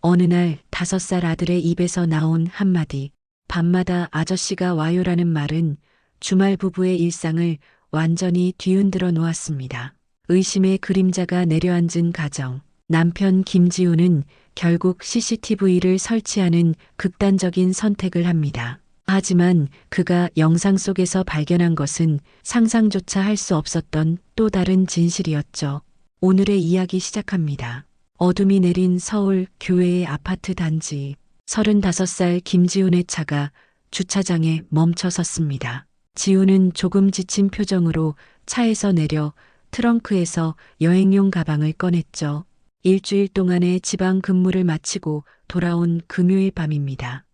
어느 날 5살 아들의 입에서 나온 한마디, 밤마다 아저씨가 와요라는 말은 주말 부부의 일상을 완전히 뒤흔들어 놓았습니다. 의심의 그림자가 내려앉은 가정. 남편 김지우는 결국 CCTV를 설치하는 극단적인 선택을 합니다. 하지만 그가 영상 속에서 발견한 것은 상상조차 할 수 없었던 또 다른 진실이었죠. 오늘의 이야기 시작합니다. 어둠이 내린 서울 교외의 아파트 단지. 35살 김지훈의 차가 주차장에 멈춰 섰습니다. 지훈은 조금 지친 표정으로 차에서 내려 트렁크에서 여행용 가방을 꺼냈죠. 일주일 동안의 지방 근무를 마치고 돌아온 금요일 밤입니다.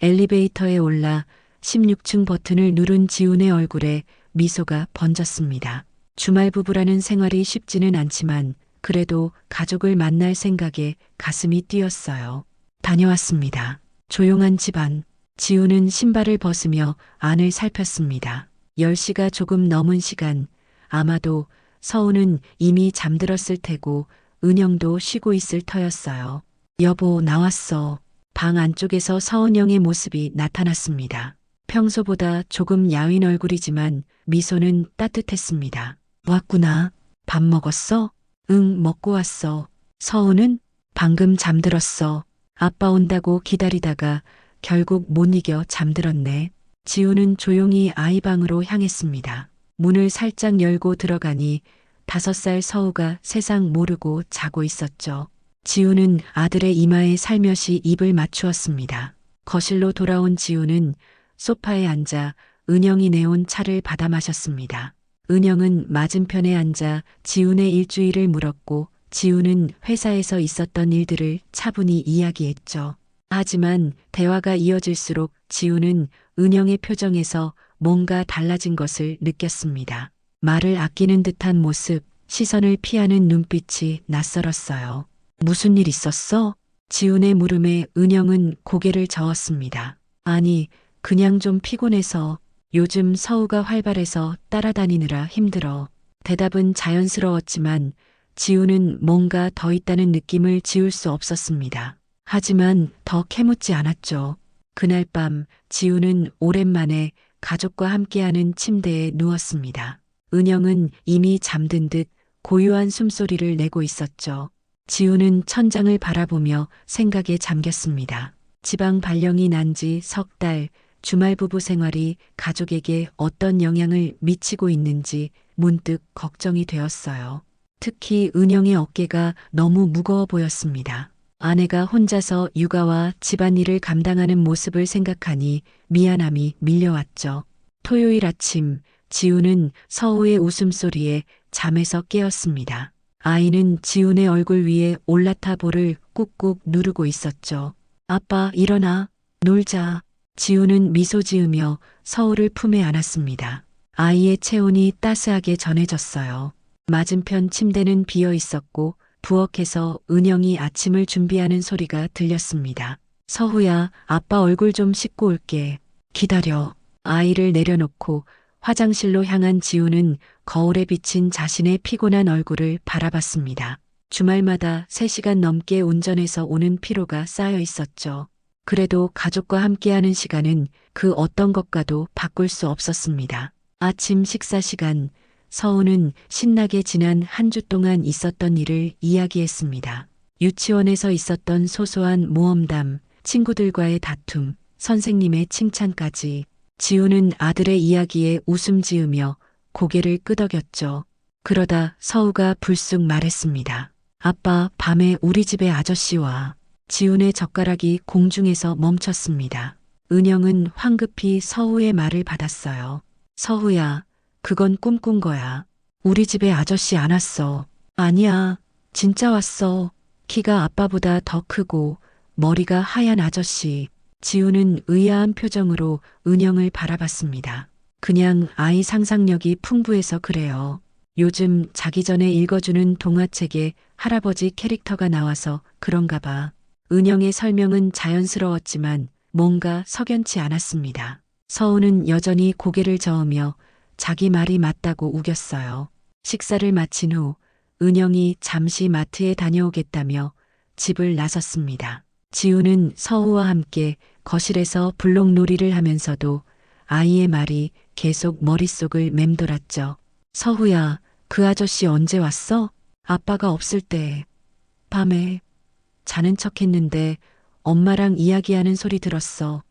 엘리베이터에 올라 16층 버튼을 누른 지훈의 얼굴에 미소가 번졌습니다. 주말 부부라는 생활이 쉽지는 않지만 그래도 가족을 만날 생각에 가슴이 뛰었어요. 다녀왔습니다. 조용한 집안. 지훈은 신발을 벗으며 안을 살폈습니다. 10시가 조금 넘은 시간. 아마도 서우는 이미 잠들었을 테고 은영도 쉬고 있을 터였어요. 여보, 나왔어. 방 안쪽에서 서은영의 모습이 나타났습니다. 평소보다 조금 야윈 얼굴이지만 미소는 따뜻했습니다. 왔구나. 밥 먹었어? 응, 먹고 왔어. 서은은? 방금 잠들었어. 아빠 온다고 기다리다가 결국 못 이겨 잠들었네. 지우는 조용히 아이 방으로 향했습니다. 문을 살짝 열고 들어가니 5살 서우가 세상 모르고 자고 있었죠. 지우는 아들의 이마에 살며시 입을 맞추었습니다. 거실로 돌아온 지우는 소파에 앉아 은영이 내온 차를 받아 마셨습니다. 은영은 맞은편에 앉아 지훈의 일주일을 물었고 지훈은 회사에서 있었던 일들을 차분히 이야기했죠. 하지만 대화가 이어질수록 지훈은 은영의 표정에서 뭔가 달라진 것을 느꼈습니다. 말을 아끼는 듯한 모습, 시선을 피하는 눈빛이 낯설었어요. 무슨 일 있었어? 지훈의 물음에 은영은 고개를 저었습니다. 아니, 그냥 좀 피곤해서. 요즘 서우가 활발해서 따라다니느라 힘들어. 대답은 자연스러웠지만 지우는 뭔가 더 있다는 느낌을 지울 수 없었습니다. 하지만 더 캐묻지 않았죠. 그날 밤 지우는 오랜만에 가족과 함께하는 침대에 누웠습니다. 은영은 이미 잠든 듯 고요한 숨소리를 내고 있었죠. 지우는 천장을 바라보며 생각에 잠겼습니다. 지방 발령이 난 지 석 달, 주말 부부 생활이 가족에게 어떤 영향을 미치고 있는지 문득 걱정이 되었어요. 특히 은영의 어깨가 너무 무거워 보였습니다. 아내가 혼자서 육아와 집안일을 감당하는 모습을 생각하니 미안함이 밀려왔죠. 토요일 아침, 지우는 서우의 웃음소리에 잠에서 깨었습니다. 아이는 지훈의 얼굴 위에 올라타 볼을 꾹꾹 누르고 있었죠. 아빠, 일어나. 놀자. 지훈은 미소 지으며 서우를 품에 안았습니다. 아이의 체온이 따스하게 전해졌어요. 맞은편 침대는 비어 있었고 부엌에서 은영이 아침을 준비하는 소리가 들렸습니다. 서우야, 아빠 얼굴 좀 씻고 올게. 기다려. 아이를 내려놓고 화장실로 향한 지우는 거울에 비친 자신의 피곤한 얼굴을 바라봤습니다. 주말마다 3시간 넘게 운전해서 오는 피로가 쌓여 있었죠. 그래도 가족과 함께하는 시간은 그 어떤 것과도 바꿀 수 없었습니다. 아침 식사 시간, 서우는 신나게 지난 한 주 동안 있었던 일을 이야기했습니다. 유치원에서 있었던 소소한 모험담, 친구들과의 다툼, 선생님의 칭찬까지. 지우는 아들의 이야기에 웃음 지으며 고개를 끄덕였죠. 그러다 서우가 불쑥 말했습니다. 아빠, 밤에 우리 집에 아저씨 와. 지훈의 젓가락이 공중에서 멈췄습니다. 은영은 황급히 서우의 말을 받았어요. 서우야, 그건 꿈꾼 거야. 우리 집에 아저씨 안 왔어. 아니야, 진짜 왔어. 키가 아빠보다 더 크고 머리가 하얀 아저씨. 지훈은 의아한 표정으로 은영을 바라봤습니다. 그냥 아이 상상력이 풍부해서 그래요. 요즘 자기 전에 읽어주는 동화책에 할아버지 캐릭터가 나와서 그런가 봐. 은영의 설명은 자연스러웠지만 뭔가 석연치 않았습니다. 서우는 여전히 고개를 저으며 자기 말이 맞다고 우겼어요. 식사를 마친 후 은영이 잠시 마트에 다녀오겠다며 집을 나섰습니다. 지우는 서우와 함께 거실에서 블록놀이를 하면서도 아이의 말이 계속 머릿속을 맴돌았죠. 서우야, 그 아저씨 언제 왔어? 아빠가 없을 때 밤에 자는 척 했는데 엄마랑 이야기하는 소리 들었어.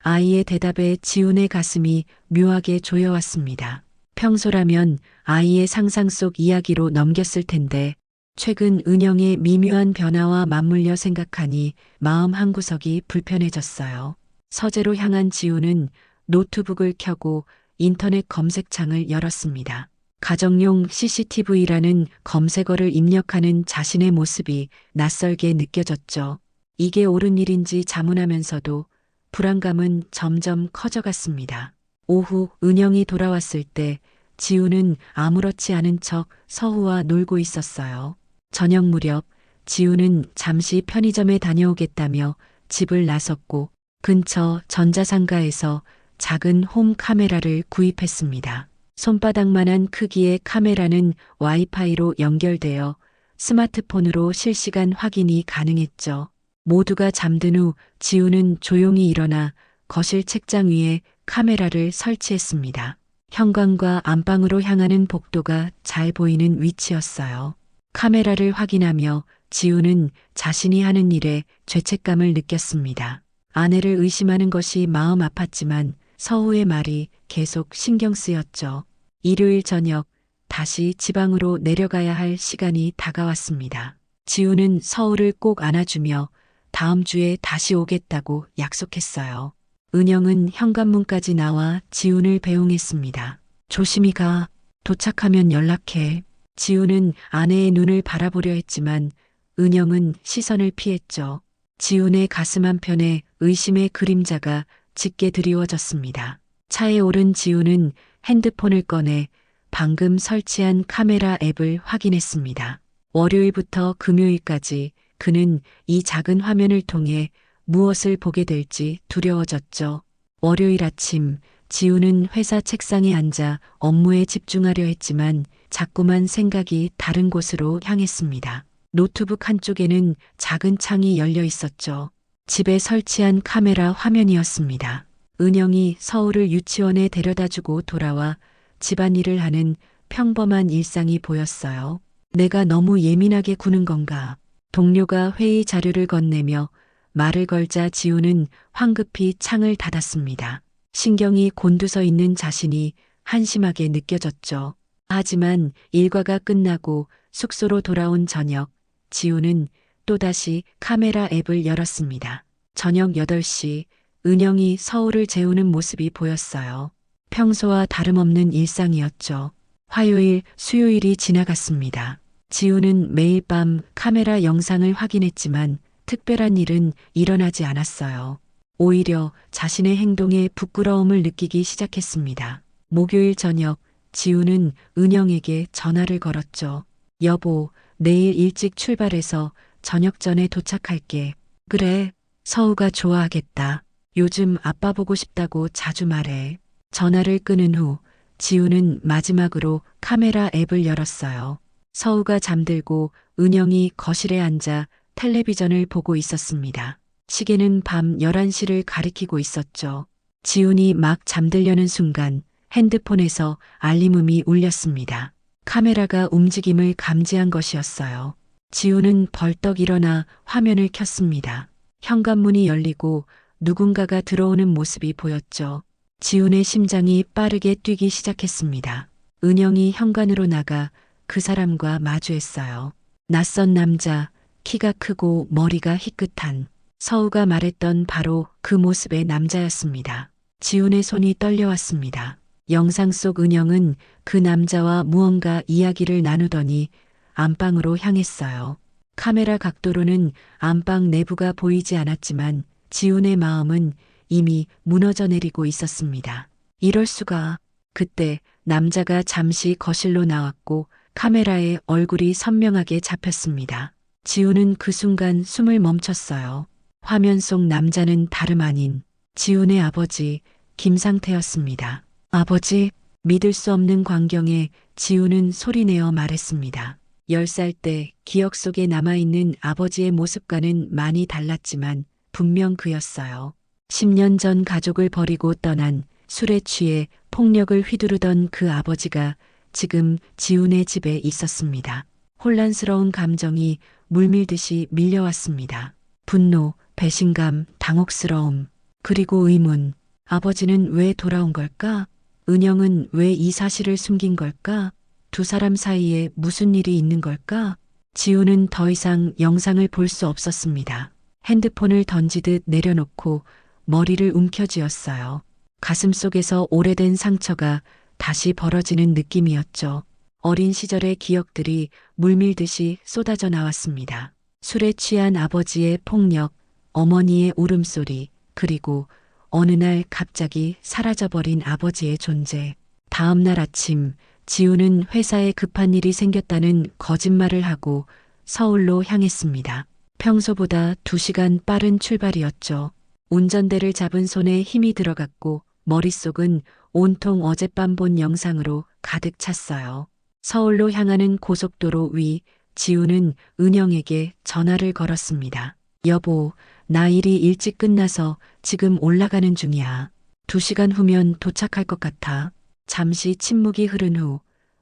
아이의 대답에 지훈의 가슴이 묘하게 조여왔습니다. 평소라면 아이의 상상 속 이야기로 넘겼을 텐데 최근 은영의 미묘한 변화와 맞물려 생각하니 마음 한구석이 불편해졌어요. 서재로 향한 지훈은 노트북을 켜고 인터넷 검색창을 열었습니다. 가정용 CCTV라는 검색어를 입력하는 자신의 모습이 낯설게 느껴졌죠. 이게 옳은 일인지 자문하면서도 불안감은 점점 커져갔습니다. 오후 은영이 돌아왔을 때 지우는 아무렇지 않은 척 서우와 놀고 있었어요. 저녁 무렵 지우는 잠시 편의점에 다녀오겠다며 집을 나섰고 근처 전자상가에서 작은 홈 카메라를 구입했습니다. 손바닥만한 크기의 카메라는 와이파이로 연결되어 스마트폰으로 실시간 확인이 가능했죠. 모두가 잠든 후 지우는 조용히 일어나 거실 책장 위에 카메라를 설치했습니다. 현관과 안방으로 향하는 복도가 잘 보이는 위치였어요. 카메라를 확인하며 지우는 자신이 하는 일에 죄책감을 느꼈습니다. 아내를 의심하는 것이 마음 아팠지만 서우의 말이 계속 신경 쓰였죠. 일요일 저녁 다시 지방으로 내려가야 할 시간이 다가왔습니다. 지우는 서우를 꼭 안아주며 다음 주에 다시 오겠다고 약속했어요. 은영은 현관문까지 나와 지훈을 배웅했습니다. 조심히 가. 도착하면 연락해. 지훈은 아내의 눈을 바라보려 했지만 은영은 시선을 피했죠. 지훈의 가슴 한편에 의심의 그림자가 짙게 드리워졌습니다. 차에 오른 지훈은 핸드폰을 꺼내 방금 설치한 카메라 앱을 확인했습니다. 월요일부터 금요일까지 그는 이 작은 화면을 통해 무엇을 보게 될지 두려워졌죠. 월요일 아침 지우는 회사 책상에 앉아 업무에 집중하려 했지만 자꾸만 생각이 다른 곳으로 향했습니다. 노트북 한쪽에는 작은 창이 열려 있었죠. 집에 설치한 카메라 화면이었습니다. 은영이 서울을 유치원에 데려다주고 돌아와 집안일을 하는 평범한 일상이 보였어요. 내가 너무 예민하게 구는 건가? 동료가 회의 자료를 건네며 말을 걸자 지우는 황급히 창을 닫았습니다. 신경이 곤두서 있는 자신이 한심하게 느껴졌죠. 하지만 일과가 끝나고 숙소로 돌아온 저녁, 지우는 또다시 카메라 앱을 열었습니다. 저녁 8시 은영이 서울을 재우는 모습이 보였어요. 평소와 다름없는 일상이었죠. 화요일, 수요일이 지나갔습니다. 지우는 매일 밤 카메라 영상을 확인했지만 특별한 일은 일어나지 않았어요. 오히려 자신의 행동에 부끄러움을 느끼기 시작했습니다. 목요일 저녁 지우는 은영에게 전화를 걸었죠. 여보, 내일 일찍 출발해서 저녁 전에 도착할게. 그래, 서우가 좋아하겠다. 요즘 아빠 보고 싶다고 자주 말해. 전화를 끊은 후 지우는 마지막으로 카메라 앱을 열었어요. 서우가 잠들고 은영이 거실에 앉아 텔레비전을 보고 있었습니다. 시계는 밤 11시를 가리키고 있었죠. 지훈이 막 잠들려는 순간 핸드폰에서 알림음이 울렸습니다. 카메라가 움직임을 감지한 것이었어요. 지훈은 벌떡 일어나 화면을 켰습니다. 현관문이 열리고 누군가가 들어오는 모습이 보였죠. 지훈의 심장이 빠르게 뛰기 시작했습니다. 은영이 현관으로 나가 그 사람과 마주했어요. 낯선 남자, 키가 크고 머리가 희끗한 서우가 말했던 바로 그 모습의 남자였습니다. 지훈의 손이 떨려왔습니다. 영상 속 은영은 그 남자와 무언가 이야기를 나누더니 안방으로 향했어요. 카메라 각도로는 안방 내부가 보이지 않았지만 지훈의 마음은 이미 무너져 내리고 있었습니다. 이럴 수가. 그때 남자가 잠시 거실로 나왔고 카메라에 얼굴이 선명하게 잡혔습니다. 지훈은 그 순간 숨을 멈췄어요. 화면 속 남자는 다름 아닌 지훈의 아버지 김상태였습니다. 아버지, 믿을 수 없는 광경에 지훈은 소리내어 말했습니다. 10살 때 기억 속에 남아있는 아버지의 모습과는 많이 달랐지만 분명 그였어요. 10년 전 가족을 버리고 떠난 술에 취해 폭력을 휘두르던 그 아버지가 지금 지훈의 집에 있었습니다. 혼란스러운 감정이 물밀듯이 밀려왔습니다. 분노, 배신감, 당혹스러움, 그리고 의문. 아버지는 왜 돌아온 걸까? 은영은 왜 이 사실을 숨긴 걸까? 두 사람 사이에 무슨 일이 있는 걸까? 지우는 더 이상 영상을 볼 수 없었습니다. 핸드폰을 던지듯 내려놓고 머리를 움켜쥐었어요. 가슴속에서 오래된 상처가 다시 벌어지는 느낌이었죠. 어린 시절의 기억들이 물밀듯이 쏟아져 나왔습니다. 술에 취한 아버지의 폭력, 어머니의 울음소리, 그리고 어느 날 갑자기 사라져버린 아버지의 존재. 다음 날 아침, 지우는 회사에 급한 일이 생겼다는 거짓말을 하고 서울로 향했습니다. 평소보다 2시간 빠른 출발이었죠. 운전대를 잡은 손에 힘이 들어갔고 머릿속은 온통 어젯밤 본 영상으로 가득 찼어요. 서울로 향하는 고속도로 위, 지우는 은영에게 전화를 걸었습니다. 여보, 나 일이 일찍 끝나서 지금 올라가는 중이야. 2시간 후면 도착할 것 같아. 잠시 침묵이 흐른 후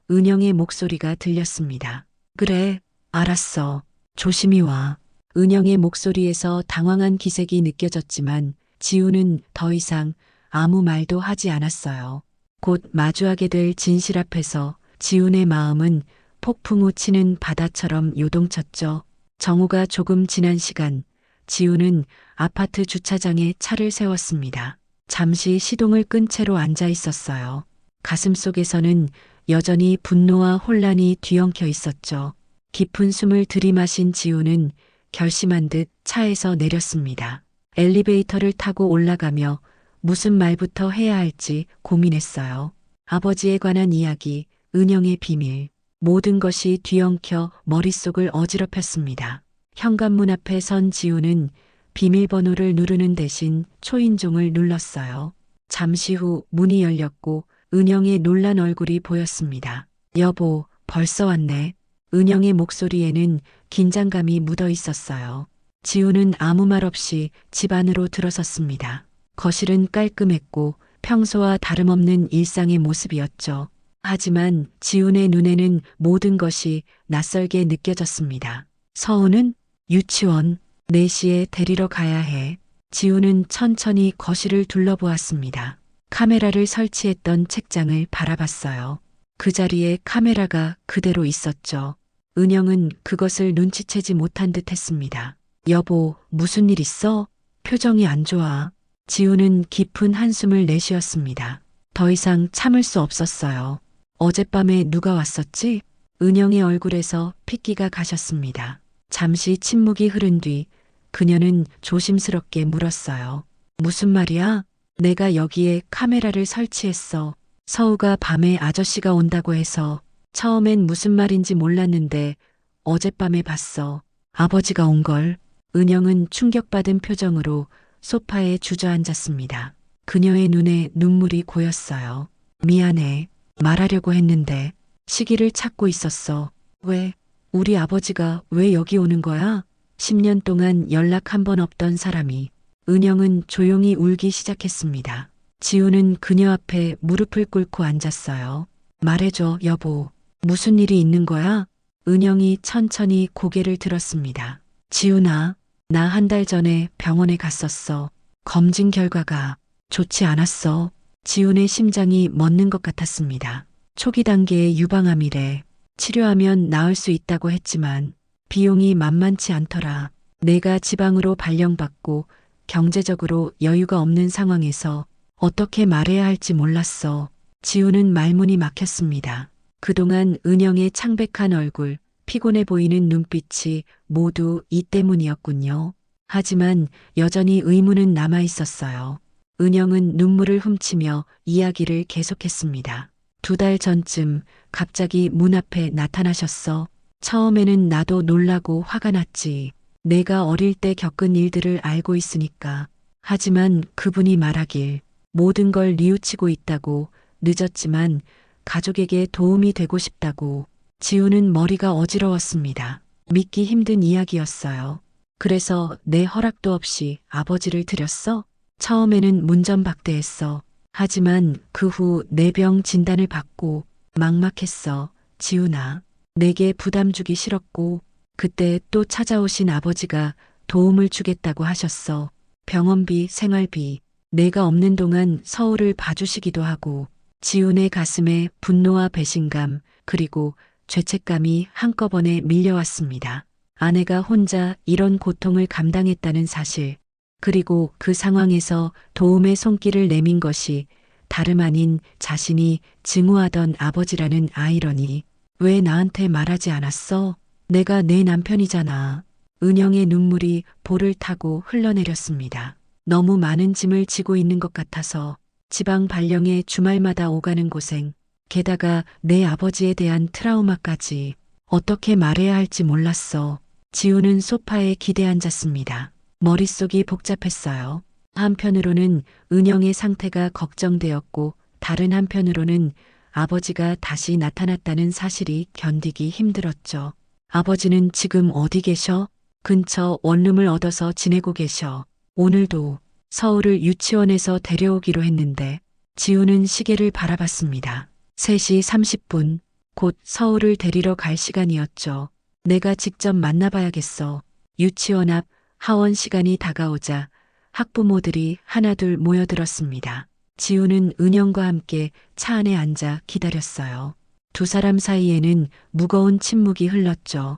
은영의 목소리가 들렸습니다. 그래, 알았어. 조심히 와. 은영의 목소리에서 당황한 기색이 느껴졌지만 지우는 더 이상 아무 말도 하지 않았어요. 곧 마주하게 될 진실 앞에서 지훈의 마음은 폭풍우 치는 바다처럼 요동쳤죠. 정오가 조금 지난 시간, 지훈은 아파트 주차장에 차를 세웠습니다. 잠시 시동을 끈 채로 앉아 있었어요. 가슴속에서는 여전히 분노와 혼란이 뒤엉켜 있었죠. 깊은 숨을 들이마신 지훈은 결심한 듯 차에서 내렸습니다. 엘리베이터를 타고 올라가며 무슨 말부터 해야 할지 고민했어요. 아버지에 관한 이야기, 은영의 비밀, 모든 것이 뒤엉켜 머릿속을 어지럽혔습니다. 현관문 앞에 선 지우는 비밀번호를 누르는 대신 초인종을 눌렀어요. 잠시 후 문이 열렸고 은영의 놀란 얼굴이 보였습니다. 여보, 벌써 왔네. 은영의 목소리에는 긴장감이 묻어 있었어요. 지우는 아무 말 없이 집 안으로 들어섰습니다. 거실은 깔끔했고 평소와 다름없는 일상의 모습이었죠. 하지만 지훈의 눈에는 모든 것이 낯설게 느껴졌습니다. 서우는 유치원 4시에 데리러 가야 해. 지훈은 천천히 거실을 둘러보았습니다. 카메라를 설치했던 책장을 바라봤어요. 그 자리에 카메라가 그대로 있었죠. 은영은 그것을 눈치채지 못한 듯 했습니다. 여보, 무슨 일 있어? 표정이 안 좋아. 지우는 깊은 한숨을 내쉬었습니다. 더 이상 참을 수 없었어요. 어젯밤에 누가 왔었지? 은영의 얼굴에서 핏기가 가셨습니다. 잠시 침묵이 흐른 뒤 그녀는 조심스럽게 물었어요. 무슨 말이야? 내가 여기에 카메라를 설치했어. 서우가 밤에 아저씨가 온다고 해서 처음엔 무슨 말인지 몰랐는데 어젯밤에 봤어. 아버지가 온 걸. 은영은 충격받은 표정으로 소파에 주저앉았습니다. 그녀의 눈에 눈물이 고였어요. 미안해. 말하려고 했는데 시기를 찾고 있었어. 왜? 우리 아버지가 왜 여기 오는 거야? 10년 동안 연락 한 번 없던 사람이. 은영은 조용히 울기 시작했습니다. 지우는 그녀 앞에 무릎을 꿇고 앉았어요. 말해줘, 여보. 무슨 일이 있는 거야? 은영이 천천히 고개를 들었습니다. 지훈아, 나 1달 전에 병원에 갔었어. 검진 결과가 좋지 않았어. 지훈의 심장이 멎는 것 같았습니다. 초기 단계의 유방암이래. 치료하면 나을 수 있다고 했지만 비용이 만만치 않더라. 내가 지방으로 발령받고 경제적으로 여유가 없는 상황에서 어떻게 말해야 할지 몰랐어. 지우는 말문이 막혔습니다. 그동안 은영의 창백한 얼굴, 피곤해 보이는 눈빛이 모두 이 때문이었군요. 하지만 여전히 의문은 남아 있었어요. 은영은 눈물을 훔치며 이야기를 계속했습니다. 2달 전쯤 갑자기 문 앞에 나타나셨어. 처음에는 나도 놀라고 화가 났지. 내가 어릴 때 겪은 일들을 알고 있으니까. 하지만 그분이 말하길 모든 걸 뉘우치고 있다고, 늦었지만 가족에게 도움이 되고 싶다고. 지우는 머리가 어지러웠습니다. 믿기 힘든 이야기였어요. 그래서 내 허락도 없이 아버지를 들였어? 처음에는 문전박대했어. 하지만 그 후 내 병 진단을 받고 막막했어. 지훈아, 내게 부담 주기 싫었고 그때 또 찾아오신 아버지가 도움을 주겠다고 하셨어. 병원비, 생활비, 내가 없는 동안 서울을 봐주시기도 하고. 지훈의 가슴에 분노와 배신감 그리고 죄책감이 한꺼번에 밀려왔습니다. 아내가 혼자 이런 고통을 감당했다는 사실, 그리고 그 상황에서 도움의 손길을 내민 것이 다름 아닌 자신이 증오하던 아버지라는 아이러니. 왜 나한테 말하지 않았어? 내가 내 남편이잖아. 은영의 눈물이 볼을 타고 흘러내렸습니다. 너무 많은 짐을 지고 있는 것 같아서 지방 발령에 주말마다 오가는 고생, 게다가 내 아버지에 대한 트라우마까지 어떻게 말해야 할지 몰랐어. 지우는 소파에 기대앉았습니다. 머릿속이 복잡했어요. 한편으로는 은영의 상태가 걱정되었고 다른 한편으로는 아버지가 다시 나타났다는 사실이 견디기 힘들었죠. 아버지는 지금 어디 계셔? 근처 원룸을 얻어서 지내고 계셔. 오늘도 서울을 유치원에서 데려오기로 했는데. 지우는 시계를 바라봤습니다. 3시 30분, 곧 서울을 데리러 갈 시간이었죠. 내가 직접 만나봐야겠어. 유치원 앞 하원 시간이 다가오자 학부모들이 하나둘 모여들었습니다. 지우는 은영과 함께 차 안에 앉아 기다렸어요. 두 사람 사이에는 무거운 침묵이 흘렀죠.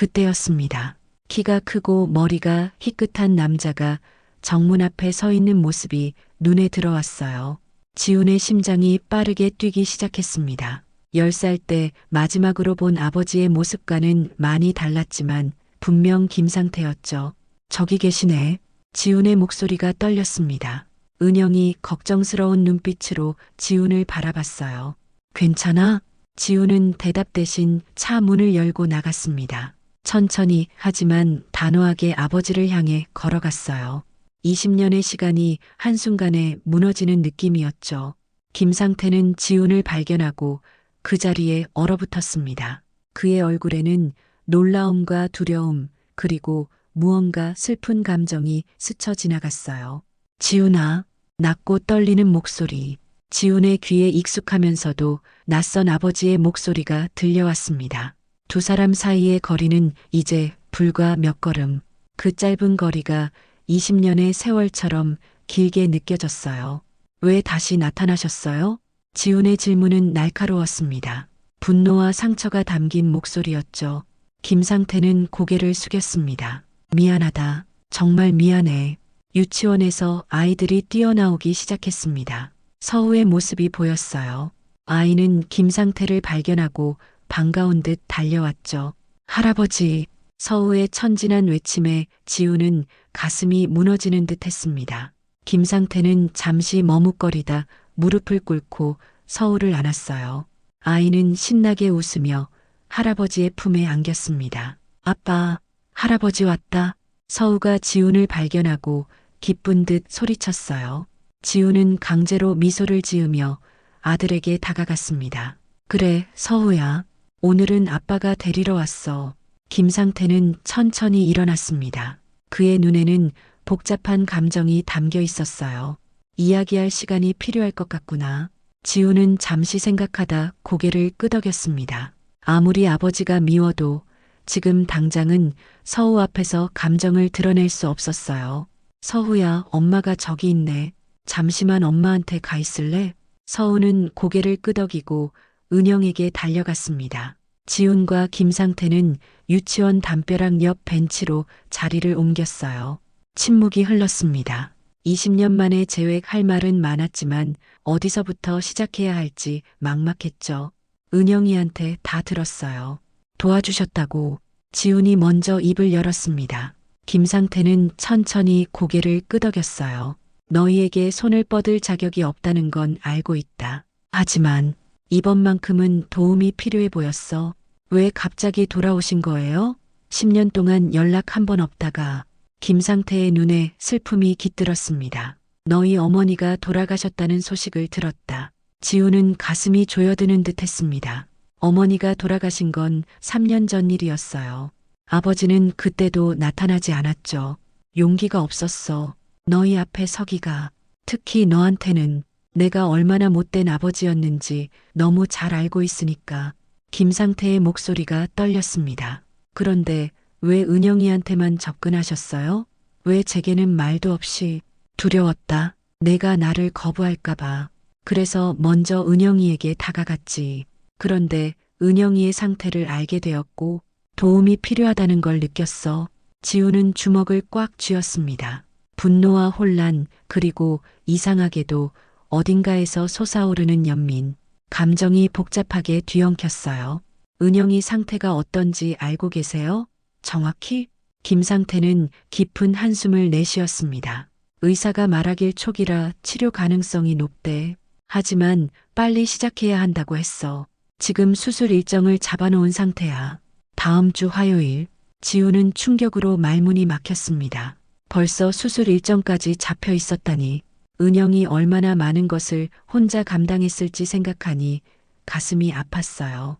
그때였습니다. 키가 크고 머리가 희끗한 남자가 정문 앞에 서 있는 모습이 눈에 들어왔어요. 지훈의 심장이 빠르게 뛰기 시작했습니다. 10살 때 마지막으로 본 아버지의 모습과는 많이 달랐지만 분명 김상태였죠. 저기 계시네. 지훈의 목소리가 떨렸습니다. 은영이 걱정스러운 눈빛으로 지훈을 바라봤어요. 괜찮아? 지훈은 대답 대신 차 문을 열고 나갔습니다. 천천히 하지만 단호하게 아버지를 향해 걸어갔어요. 20년의 시간이 한순간에 무너지는 느낌이었죠. 김상태는 지훈을 발견하고 그 자리에 얼어붙었습니다. 그의 얼굴에는 놀라움과 두려움 그리고 무언가 슬픈 감정이 스쳐 지나갔어요. 지훈아, 낮고 떨리는 목소리. 지훈의 귀에 익숙하면서도 낯선 아버지의 목소리가 들려왔습니다. 두 사람 사이의 거리는 이제 불과 몇 걸음. 그 짧은 거리가 20년의 세월처럼 길게 느껴졌어요. 왜 다시 나타나셨어요? 지훈의 질문은 날카로웠습니다. 분노와 상처가 담긴 목소리였죠. 김상태는 고개를 숙였습니다. 미안하다. 정말 미안해. 유치원에서 아이들이 뛰어나오기 시작했습니다. 서우의 모습이 보였어요. 아이는 김상태를 발견하고 반가운 듯 달려왔죠. 할아버지. 서우의 천진한 외침에 지우는 가슴이 무너지는 듯 했습니다. 김상태는 잠시 머뭇거리다 무릎을 꿇고 서우를 안았어요. 아이는 신나게 웃으며 할아버지의 품에 안겼습니다. 아빠, 할아버지 왔다. 서우가 지훈을 발견하고 기쁜 듯 소리쳤어요. 지훈은 강제로 미소를 지으며 아들에게 다가갔습니다. 그래, 서우야. 오늘은 아빠가 데리러 왔어. 김상태는 천천히 일어났습니다. 그의 눈에는 복잡한 감정이 담겨 있었어요. 이야기할 시간이 필요할 것 같구나. 지우는 잠시 생각하다 고개를 끄덕였습니다. 아무리 아버지가 미워도 지금 당장은 서우 앞에서 감정을 드러낼 수 없었어요. 서우야, 엄마가 저기 있네. 잠시만 엄마한테 가 있을래? 서우는 고개를 끄덕이고 은영에게 달려갔습니다. 지훈과 김상태는 유치원 담벼락 옆 벤치로 자리를 옮겼어요. 침묵이 흘렀습니다. 20년 만에 재회할 말은 많았지만 어디서부터 시작해야 할지 막막했죠. 은영이한테 다 들었어요. 도와주셨다고. 지훈이 먼저 입을 열었습니다. 김상태는 천천히 고개를 끄덕였어요. 너희에게 손을 뻗을 자격이 없다는 건 알고 있다. 하지만 이번만큼은 도움이 필요해 보였어. 왜 갑자기 돌아오신 거예요? 10년 동안 연락 한 번 없다가. 김상태의 눈에 슬픔이 깃들었습니다. 너희 어머니가 돌아가셨다는 소식을 들었다. 지우는 가슴이 조여드는 듯 했습니다. 어머니가 돌아가신 건 3년 전 일이었어요. 아버지는 그때도 나타나지 않았죠. 용기가 없었어. 너희 앞에 서기가. 특히 너한테는 내가 얼마나 못된 아버지였는지 너무 잘 알고 있으니까. 김상태의 목소리가 떨렸습니다. 그런데 왜 은영이한테만 접근하셨어요? 왜 제게는 말도 없이? 두려웠다. 내가 나를 거부할까봐. 그래서 먼저 은영이에게 다가갔지. 그런데 은영이의 상태를 알게 되었고 도움이 필요하다는 걸 느꼈어. 지우는 주먹을 꽉 쥐었습니다. 분노와 혼란, 그리고 이상하게도 어딘가에서 솟아오르는 연민, 감정이 복잡하게 뒤엉켰어요. 은영이 상태가 어떤지 알고 계세요? 정확히? 김상태는 깊은 한숨을 내쉬었습니다. 의사가 말하길 초기라 치료 가능성이 높대. 하지만 빨리 시작해야 한다고 했어. 지금 수술 일정을 잡아놓은 상태야. 다음 주 화요일. 지우는 충격으로 말문이 막혔습니다. 벌써 수술 일정까지 잡혀 있었다니. 은영이 얼마나 많은 것을 혼자 감당했을지 생각하니 가슴이 아팠어요.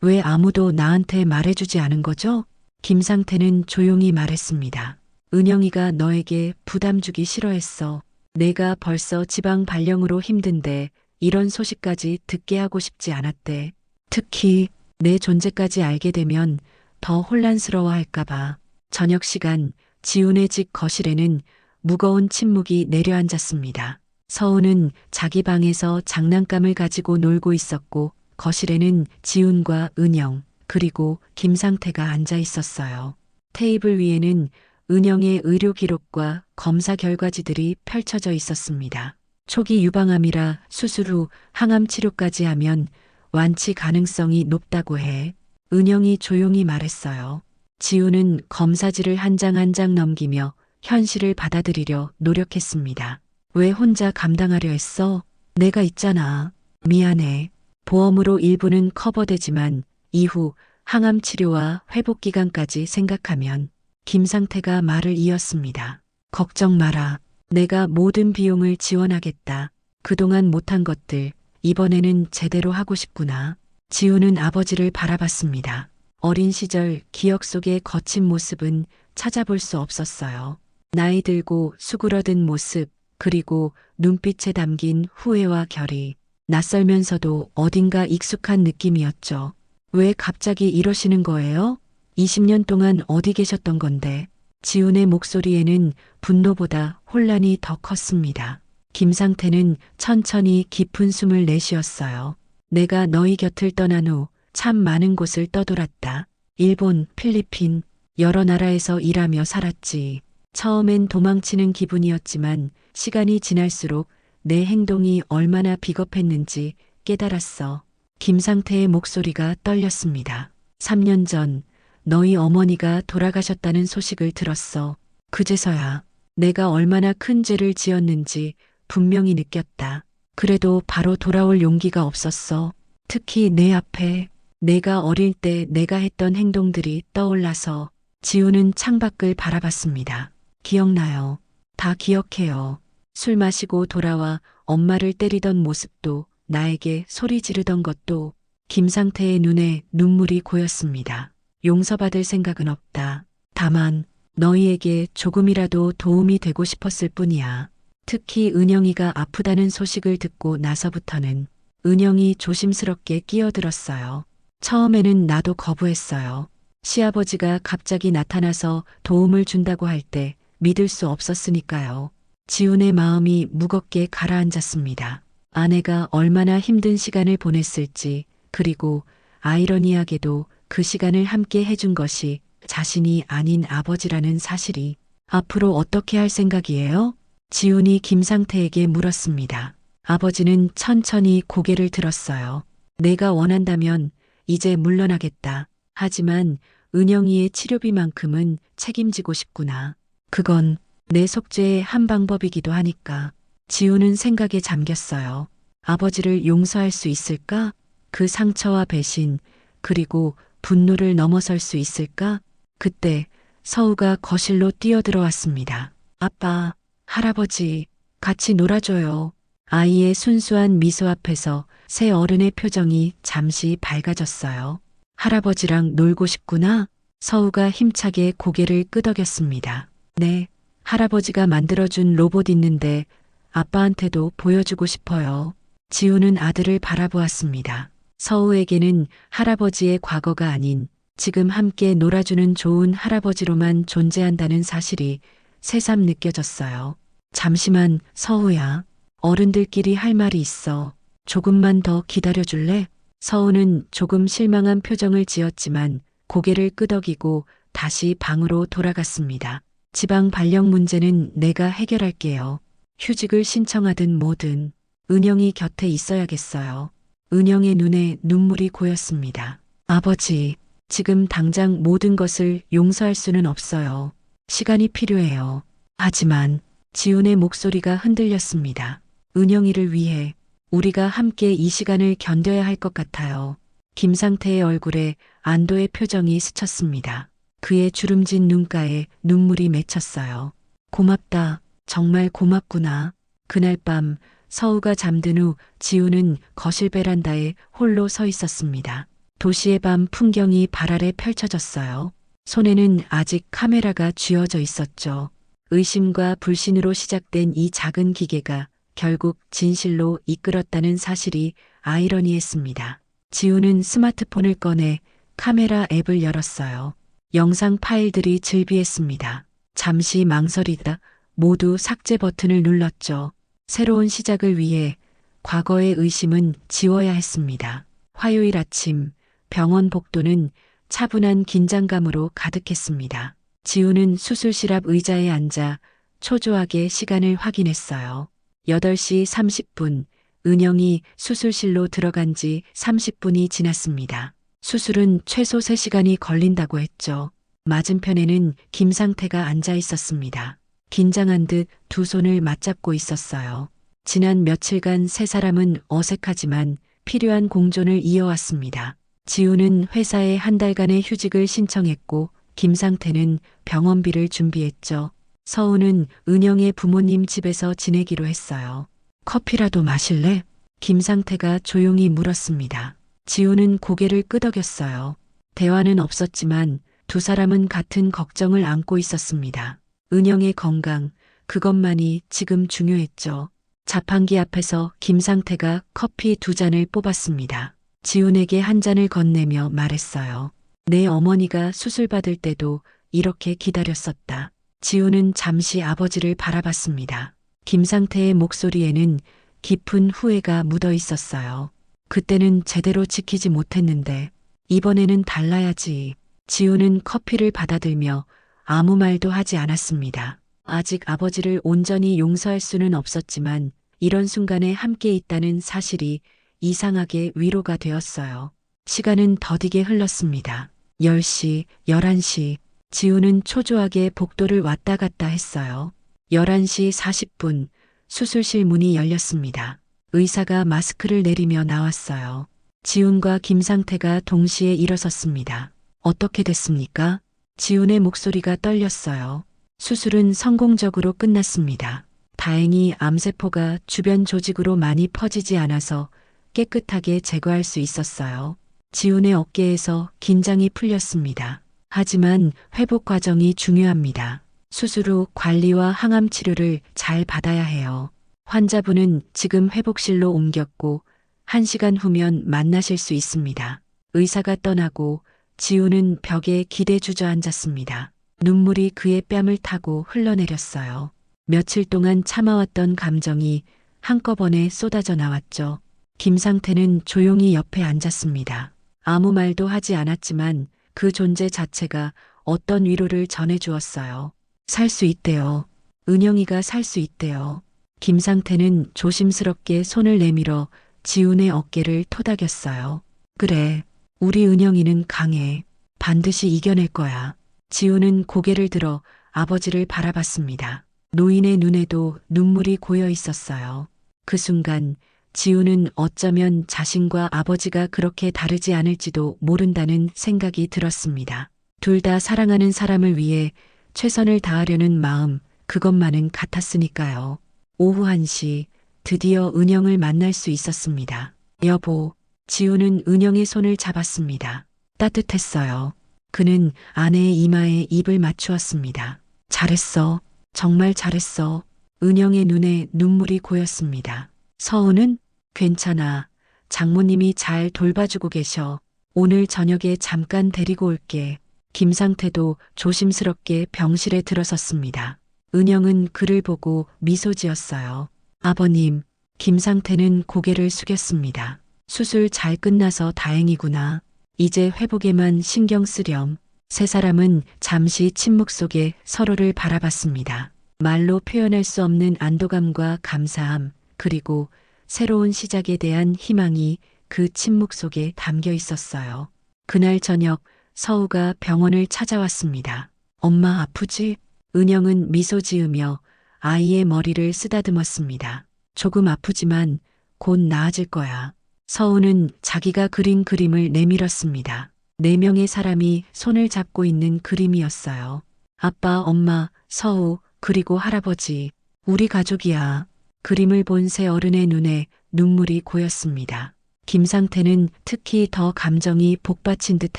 왜 아무도 나한테 말해주지 않은 거죠? 김상태는 조용히 말했습니다. 은영이가 너에게 부담 주기 싫어했어. 내가 벌써 지방 발령으로 힘든데 이런 소식까지 듣게 하고 싶지 않았대. 특히 내 존재까지 알게 되면 더 혼란스러워할까봐. 저녁 시간 지훈의 집 거실에는 무거운 침묵이 내려앉았습니다. 서우는 자기 방에서 장난감을 가지고 놀고 있었고 거실에는 지훈과 은영 그리고 김상태가 앉아 있었어요. 테이블 위에는 은영의 의료 기록과 검사 결과지들이 펼쳐져 있었습니다. 초기 유방암이라 수술 후 항암 치료까지 하면 완치 가능성이 높다고 해. 은영이 조용히 말했어요. 지우는 검사지를 한 장 한 장 넘기며 현실을 받아들이려 노력했습니다. 왜 혼자 감당하려 했어? 내가 있잖아. 미안해. 보험으로 일부는 커버되지만 이후 항암 치료와 회복 기간까지 생각하면 김상태가 말을 이었습니다. 걱정 마라. 내가 모든 비용을 지원하겠다. 그동안 못한 것들 이번에는 제대로 하고 싶구나. 지우는 아버지를 바라봤습니다. 어린 시절 기억 속의 거친 모습은 찾아볼 수 없었어요. 나이 들고 수그러든 모습, 그리고 눈빛에 담긴 후회와 결이 낯설면서도 어딘가 익숙한 느낌이었죠. 왜 갑자기 이러시는 거예요? 20년 동안 어디 계셨던 건데? 지훈의 목소리에는 분노보다 혼란이 더 컸습니다. 김상태는 천천히 깊은 숨을 내쉬었어요. 내가 너희 곁을 떠난 후 참 많은 곳을 떠돌았다. 일본, 필리핀, 여러 나라에서 일하며 살았지. 처음엔 도망치는 기분이었지만 시간이 지날수록 내 행동이 얼마나 비겁했는지 깨달았어. 김상태의 목소리가 떨렸습니다. 3년 전 너희 어머니가 돌아가셨다는 소식을 들었어. 그제서야 내가 얼마나 큰 죄를 지었는지 분명히 느꼈다. 그래도 바로 돌아올 용기가 없었어. 특히 내 앞에 내가 어릴 때 내가 했던 행동들이 떠올라서. 지우는 창밖을 바라봤습니다. 기억나요. 다 기억해요. 술 마시고 돌아와 엄마를 때리던 모습도 나에게 소리 지르던 것도. 김상태의 눈에 눈물이 고였습니다. 용서받을 생각은 없다. 다만 너희에게 조금이라도 도움이 되고 싶었을 뿐이야. 특히 은영이가 아프다는 소식을 듣고 나서부터는. 은영이 조심스럽게 끼어들었어요. 처음에는 나도 거부했어요. 시아버지가 갑자기 나타나서 도움을 준다고 할 때 믿을 수 없었으니까요. 지훈의 마음이 무겁게 가라앉았습니다. 아내가 얼마나 힘든 시간을 보냈을지, 그리고 아이러니하게도 그 시간을 함께 해준 것이 자신이 아닌 아버지라는 사실이. 앞으로 어떻게 할 생각이에요? 지훈이 김상태에게 물었습니다. 아버지는 천천히 고개를 들었어요. 내가 원한다면 이제 물러나겠다. 하지만 은영이의 치료비만큼은 책임지고 싶구나. 그건 내 속죄의 한 방법이기도 하니까. 지우는 생각에 잠겼어요. 아버지를 용서할 수 있을까? 그 상처와 배신, 그리고 분노를 넘어설 수 있을까? 그때 서우가 거실로 뛰어들어왔습니다. 아빠, 할아버지, 같이 놀아줘요. 아이의 순수한 미소 앞에서 새 어른의 표정이 잠시 밝아졌어요. 할아버지랑 놀고 싶구나. 서우가 힘차게 고개를 끄덕였습니다. 네, 할아버지가 만들어준 로봇 있는데 아빠한테도 보여주고 싶어요. 지우는 아들을 바라보았습니다. 서우에게는 할아버지의 과거가 아닌 지금 함께 놀아주는 좋은 할아버지로만 존재한다는 사실이 새삼 느껴졌어요. 잠시만, 서우야. 어른들끼리 할 말이 있어. 조금만 더 기다려줄래? 서우는 조금 실망한 표정을 지었지만 고개를 끄덕이고 다시 방으로 돌아갔습니다. 지방 발령 문제는 내가 해결할게요. 휴직을 신청하든 뭐든 은영이 곁에 있어야겠어요. 은영의 눈에 눈물이 고였습니다. 아버지, 지금 당장 모든 것을 용서할 수는 없어요. 시간이 필요해요. 하지만 지훈의 목소리가 흔들렸습니다. 은영이를 위해 우리가 함께 이 시간을 견뎌야 할 것 같아요. 김상태의 얼굴에 안도의 표정이 스쳤습니다. 그의 주름진 눈가에 눈물이 맺혔어요. 고맙다. 정말 고맙구나. 그날 밤 서우가 잠든 후 지우는 거실 베란다에 홀로 서 있었습니다. 도시의 밤 풍경이 발 아래 펼쳐졌어요. 손에는 아직 카메라가 쥐어져 있었죠. 의심과 불신으로 시작된 이 작은 기계가 결국 진실로 이끌었다는 사실이 아이러니했습니다. 지우는 스마트폰을 꺼내 카메라 앱을 열었어요. 영상 파일들이 즐비했습니다. 잠시 망설이다 모두 삭제 버튼을 눌렀죠. 새로운 시작을 위해 과거의 의심은 지워야 했습니다. 화요일 아침 병원 복도는 차분한 긴장감으로 가득했습니다. 지우는 수술실 앞 의자에 앉아 초조하게 시간을 확인했어요. 8시 30분, 은영이 수술실로 들어간 지 30분이 지났습니다. 수술은 최소 3시간이 걸린다고 했죠. 맞은편에는 김상태가 앉아 있었습니다. 긴장한 듯 두 손을 맞잡고 있었어요. 지난 며칠간 세 사람은 어색하지만 필요한 공존을 이어왔습니다. 지우는 회사에 한 달간의 휴직을 신청했고 김상태는 병원비를 준비했죠. 서우는 은영의 부모님 집에서 지내기로 했어요. 커피라도 마실래? 김상태가 조용히 물었습니다. 지우는 고개를 끄덕였어요. 대화는 없었지만 두 사람은 같은 걱정을 안고 있었습니다. 은영의 건강, 그것만이 지금 중요했죠. 자판기 앞에서 김상태가 커피 2잔을 뽑았습니다. 지훈에게 한 잔을 건네며 말했어요. 내 어머니가 수술받을 때도 이렇게 기다렸었다. 지훈은 잠시 아버지를 바라봤습니다. 김상태의 목소리에는 깊은 후회가 묻어 있었어요. 그때는 제대로 지키지 못했는데 이번에는 달라야지. 지훈은 커피를 받아들며 아무 말도 하지 않았습니다. 아직 아버지를 온전히 용서할 수는 없었지만 이런 순간에 함께 있다는 사실이 이상하게 위로가 되었어요. 시간은 더디게 흘렀습니다. 10시, 11시, 지우는 초조하게 복도를 왔다 갔다 했어요. 11시 40분, 수술실 문이 열렸습니다. 의사가 마스크를 내리며 나왔어요. 지훈과 김상태가 동시에 일어섰습니다. 어떻게 됐습니까? 지훈의 목소리가 떨렸어요. 수술은 성공적으로 끝났습니다. 다행히 암세포가 주변 조직으로 많이 퍼지지 않아서 깨끗하게 제거할 수 있었어요. 지훈의 어깨에서 긴장이 풀렸습니다. 하지만 회복 과정이 중요합니다. 수술 후 관리와 항암 치료를 잘 받아야 해요. 환자분은 지금 회복실로 옮겼고 1시간 후면 만나실 수 있습니다. 의사가 떠나고 지우는 벽에 기대 주저앉았습니다. 눈물이 그의 뺨을 타고 흘러내렸어요. 며칠 동안 참아왔던 감정이 한꺼번에 쏟아져 나왔죠. 김상태는 조용히 옆에 앉았습니다. 아무 말도 하지 않았지만 그 존재 자체가 어떤 위로를 전해주었어요. 살 수 있대요. 은영이가 살 수 있대요. 김상태는 조심스럽게 손을 내밀어 지훈의 어깨를 토닥였어요. 그래, 우리 은영이는 강해. 반드시 이겨낼 거야. 지훈은 고개를 들어 아버지를 바라봤습니다. 노인의 눈에도 눈물이 고여 있었어요. 그 순간 지훈은 어쩌면 자신과 아버지가 그렇게 다르지 않을지도 모른다는 생각이 들었습니다. 둘 다 사랑하는 사람을 위해 최선을 다하려는 마음, 그것만은 같았으니까요. 오후 1시, 드디어 은영을 만날 수 있었습니다. 여보, 지우는 은영의 손을 잡았습니다. 따뜻했어요. 그는 아내의 이마에 입을 맞추었습니다. 잘했어. 정말 잘했어. 은영의 눈에 눈물이 고였습니다. 서우는 괜찮아. 장모님이 잘 돌봐주고 계셔. 오늘 저녁에 잠깐 데리고 올게. 김상태도 조심스럽게 병실에 들어섰습니다. 은영은 그를 보고 미소 지었어요. 아버님, 김상태는 고개를 숙였습니다. 수술 잘 끝나서 다행이구나. 이제 회복에만 신경 쓰렴. 세 사람은 잠시 침묵 속에 서로를 바라봤습니다. 말로 표현할 수 없는 안도감과 감사함, 그리고 새로운 시작에 대한 희망이 그 침묵 속에 담겨 있었어요. 그날 저녁 서우가 병원을 찾아왔습니다. 엄마 아프지? 은영은 미소 지으며 아이의 머리를 쓰다듬었습니다. 조금 아프지만 곧 나아질 거야. 서우는 자기가 그린 그림을 내밀었습니다. 4명의 사람이 손을 잡고 있는 그림이었어요. 아빠, 엄마, 서우, 그리고 할아버지. 우리 가족이야. 그림을 본 세 어른의 눈에 눈물이 고였습니다. 김상태는 특히 더 감정이 복받친 듯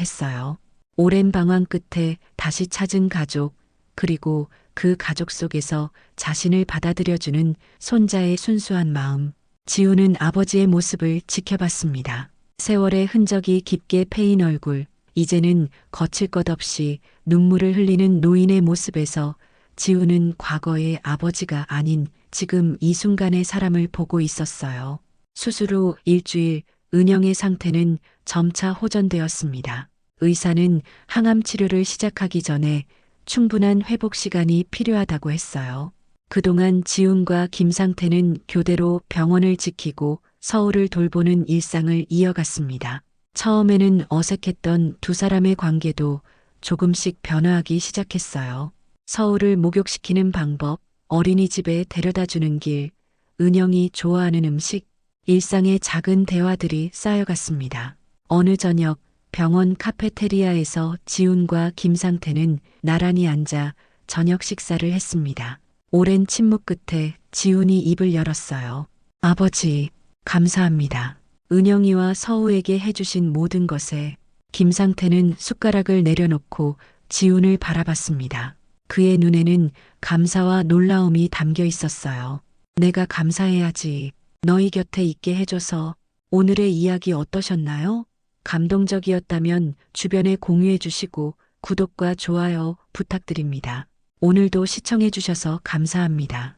했어요. 오랜 방황 끝에 다시 찾은 가족, 그리고 그 가족 속에서 자신을 받아들여주는 손자의 순수한 마음. 지우는 아버지의 모습을 지켜봤습니다. 세월의 흔적이 깊게 패인 얼굴, 이제는 거칠 것 없이 눈물을 흘리는 노인의 모습에서 지우는 과거의 아버지가 아닌 지금 이 순간의 사람을 보고 있었어요. 수술 후 일주일, 은영의 상태는 점차 호전되었습니다. 의사는 항암 치료를 시작하기 전에 충분한 회복 시간이 필요하다고 했어요. 그동안 지훈과 김상태는 교대로 병원을 지키고 서울을 돌보는 일상을 이어갔습니다. 처음에는 어색했던 두 사람의 관계도 조금씩 변화하기 시작했어요. 서울을 목욕시키는 방법, 어린이집에 데려다 주는 길, 은영이 좋아하는 음식, 일상의 작은 대화들이 쌓여갔습니다. 어느 저녁 병원 카페테리아에서 지훈과 김상태는 나란히 앉아 저녁 식사를 했습니다. 오랜 침묵 끝에 지훈이 입을 열었어요. 아버지, 감사합니다. 은영이와 서우에게 해주신 모든 것에. 김상태는 숟가락을 내려놓고 지훈을 바라봤습니다. 그의 눈에는 감사와 놀라움이 담겨 있었어요. 내가 감사해야지. 너희 곁에 있게 해줘서. 오늘의 이야기 어떠셨나요? 감동적이었다면 주변에 공유해 주시고 구독과 좋아요 부탁드립니다. 오늘도 시청해 주셔서 감사합니다.